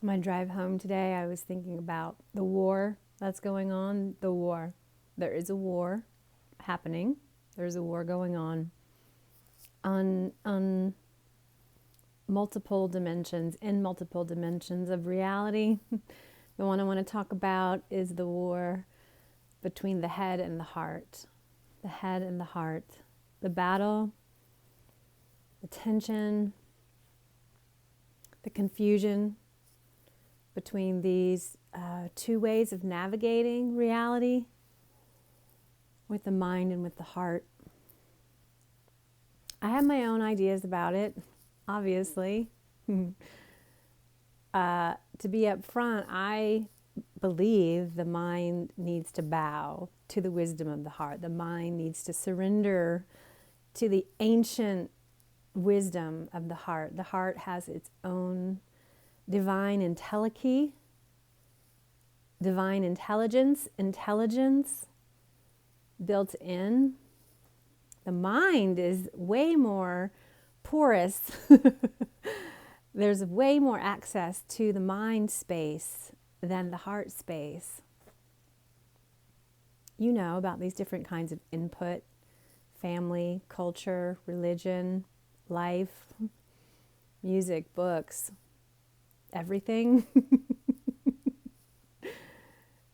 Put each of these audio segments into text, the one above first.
My drive home today, I was thinking about the war that's going on. The war. There is a war happening. There's a war going on multiple dimensions, in multiple dimensions of reality. The one I want to talk about is the war between the head and the heart. The head and the heart. The battle, the tension, the confusion between these two ways of navigating reality, with the mind and with the heart. I have my own ideas about it, obviously. To be upfront, I believe the mind needs to bow to the wisdom of the heart. The mind needs to surrender to the ancient wisdom of the heart. The heart has its own divine intelligence, intelligence built in. The mind is way more porous. There's way more access to the mind space than the heart space. You know about these different kinds of input: family, culture, religion, life, music, books, everything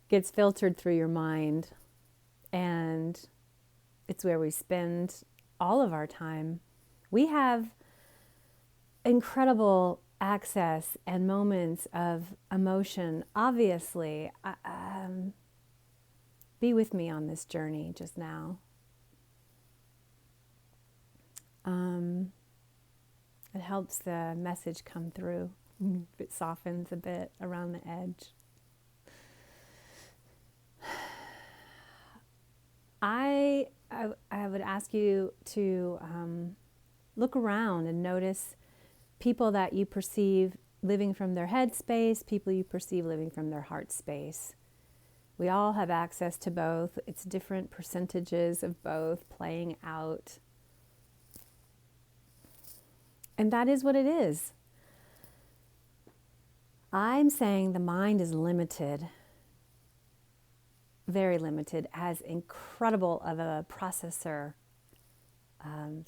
gets filtered through your mind, and it's where we spend all of our time. We have incredible access and moments of emotion. Obviously, be with me on this journey just now. It helps the message come through. It softens a bit around the edge. I would ask you to look around and notice people that you perceive living from their head space, people you perceive living from their heart space. We all have access to both. It's different percentages of both playing out. And that is what it is. I'm saying the mind is limited, very limited, as incredible of a processor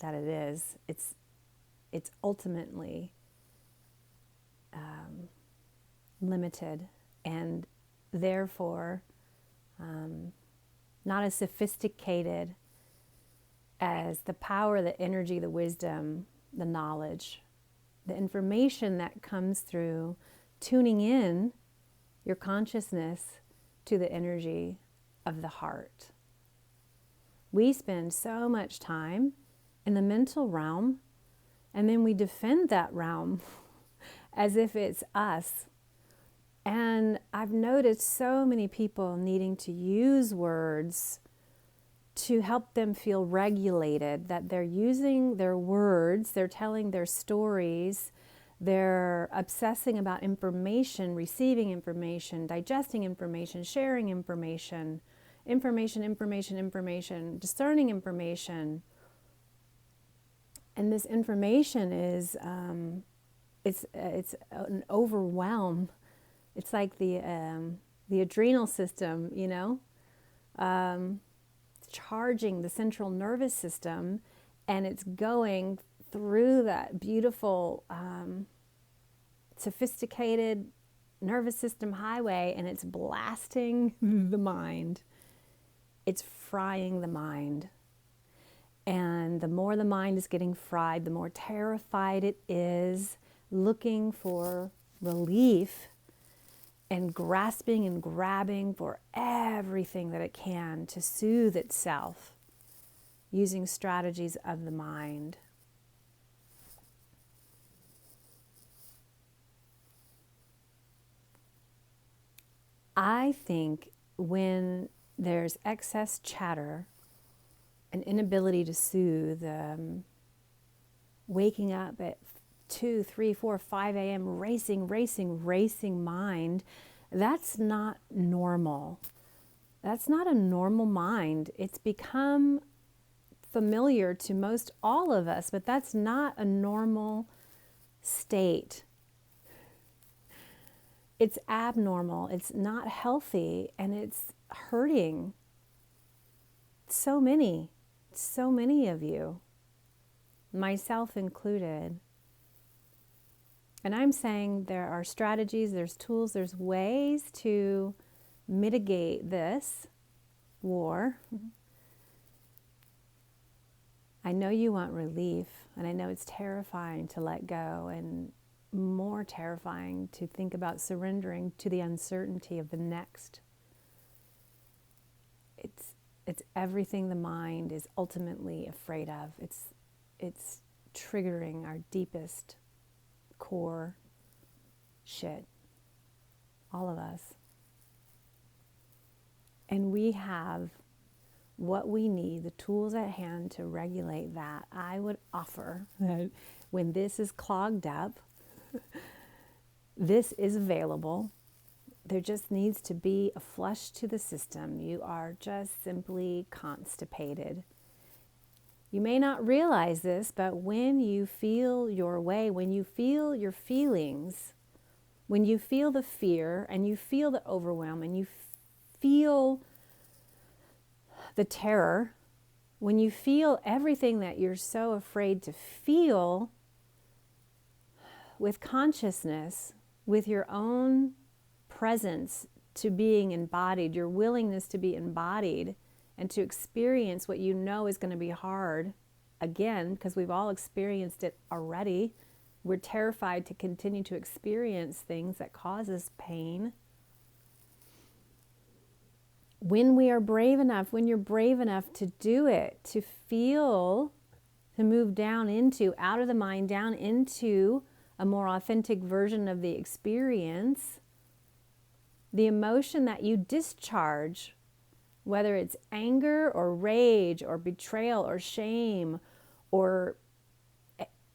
that it is. It's ultimately limited, and therefore not as sophisticated as the power, the energy, the wisdom, the knowledge, the information that comes through tuning in your consciousness to the energy of the heart. We spend so much time in the mental realm, and then we defend that realm as if it's us. And I've noticed so many people needing to use words to help them feel regulated, that they're using their words, they're telling their stories, they're obsessing about information, receiving information, digesting information, sharing information, discerning information. And this information is, it's an overwhelm. It's like the adrenal system, you know, charging the central nervous system, and it's going through that beautiful, sophisticated nervous system highway, and it's blasting the mind. It's frying the mind. And the more the mind is getting fried, the more terrified it is, looking for relief and grasping and grabbing for everything that it can to soothe itself, using strategies of the mind. I think when there's excess chatter, an inability to soothe, waking up at 2, 3, 4, 5 a.m., racing mind, that's not normal. That's not a normal mind. It's become familiar to most all of us, but that's not a normal state. It's abnormal, it's not healthy, and it's hurting so many of you, myself included. And I'm saying there are strategies, there's tools, there's ways to mitigate this war. I know you want relief, and I know it's terrifying to let go, and more terrifying to think about surrendering to the uncertainty of the next. It's everything the mind is ultimately afraid of. It's triggering our deepest core shit, all of us. And we have what we need, the tools at hand to regulate that. I would offer that when this is clogged up, this is available. There just needs to be a flush to the system. You are just simply constipated. You may not realize this, but when you feel your way, when you feel your feelings, when you feel the fear and you feel the overwhelm and you feel the terror, when you feel everything that you're so afraid to feel, with consciousness, with your own presence to being embodied, your willingness to be embodied and to experience what you know is going to be hard, again, because we've all experienced it already. We're terrified to continue to experience things that cause us pain. When we are brave enough, when you're brave enough to do it, to feel, to move down into, out of the mind, down into a more authentic version of the experience, the emotion that you discharge, whether it's anger or rage or betrayal or shame or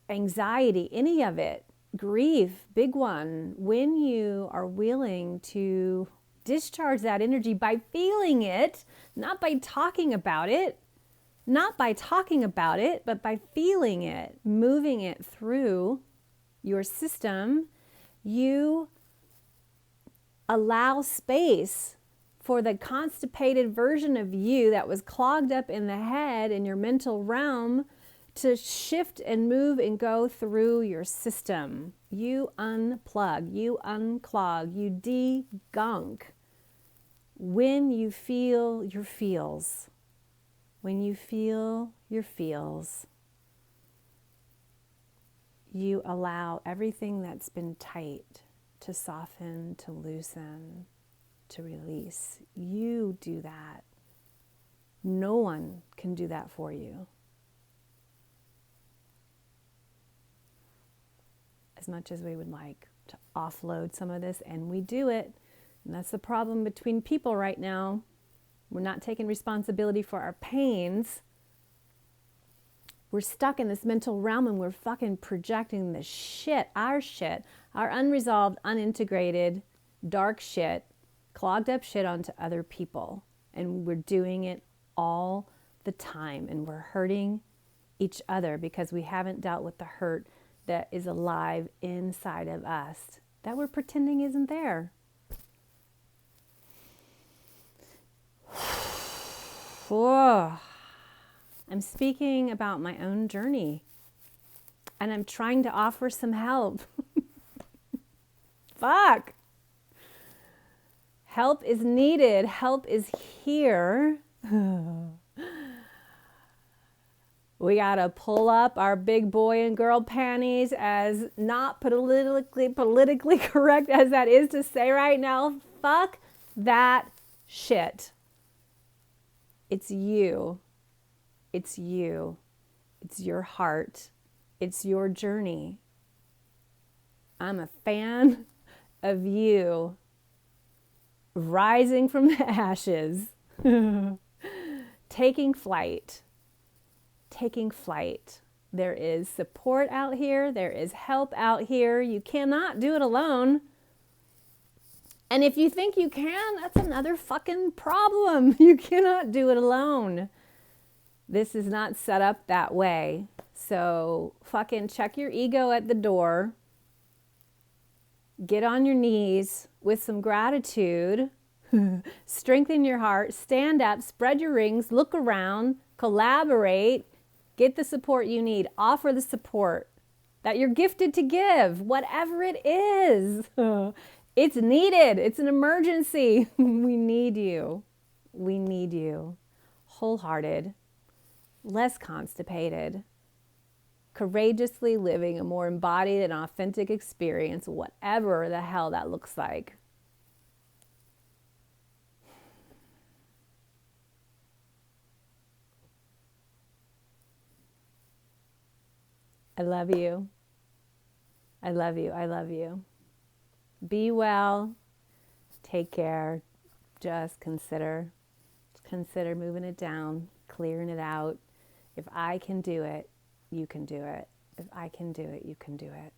anxiety, any of it, grief, big one, when you are willing to discharge that energy by feeling it, not by talking about it, but by feeling it, moving it through your system, you allow space for the constipated version of you that was clogged up in the head in your mental realm to shift and move and go through your system. You unplug, you unclog, you de-gunk when you feel your feels. When you feel your feels, you allow everything that's been tight to soften, to loosen, to release. You do that. No one can do that for you. As much as we would like to offload some of this, and we do it. And that's the problem between people right now. We're not taking responsibility for our pains. We're stuck in this mental realm and we're fucking projecting the shit, our unresolved, unintegrated, dark shit, clogged up shit onto other people. And we're doing it all the time. And we're hurting each other because we haven't dealt with the hurt that is alive inside of us that we're pretending isn't there. Whoa. I'm speaking about my own journey, and I'm trying to offer some help. Fuck. Help is needed. Help is here. We gotta pull up our big boy and girl panties, as not politically correct as that is to say right now. Fuck that shit. It's you. It's you. It's your heart. It's your journey. I'm a fan of you rising from the ashes, taking flight. There is support out here. There is help out here. You cannot do it alone. And if you think you can, that's another fucking problem. You cannot do it alone. This is not set up that way. So fucking check your ego at the door. Get on your knees with some gratitude. Strengthen your heart. Stand up. Spread your wings. Look around. Collaborate. Get the support you need. Offer the support that you're gifted to give, whatever it is. It's needed. It's an emergency. We need you. We need you. Wholehearted, less constipated, courageously living a more embodied and authentic experience, whatever the hell that looks like. I love you. I love you. I love you. Be well. Take care. Just consider moving it down, clearing it out. If I can do it, you can do it. If I can do it, you can do it.